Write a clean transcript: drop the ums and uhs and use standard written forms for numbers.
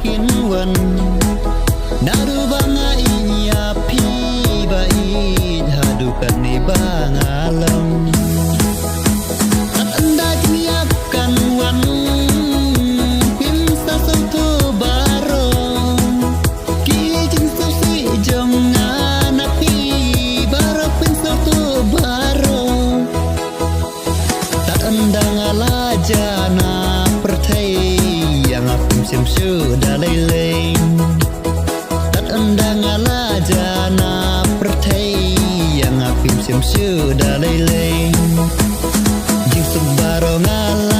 kin wan nadu banga inya pi bai hadu kan ni bangalam anda kiniakan wan pim sa tu baro ki jing su si jom ngana pi baro pim sa tu baro tak endang ala jana perthai yang apim sim su dalai leng tak endang ala jana perthai yang apim sim su dalai leng jing su baro ngala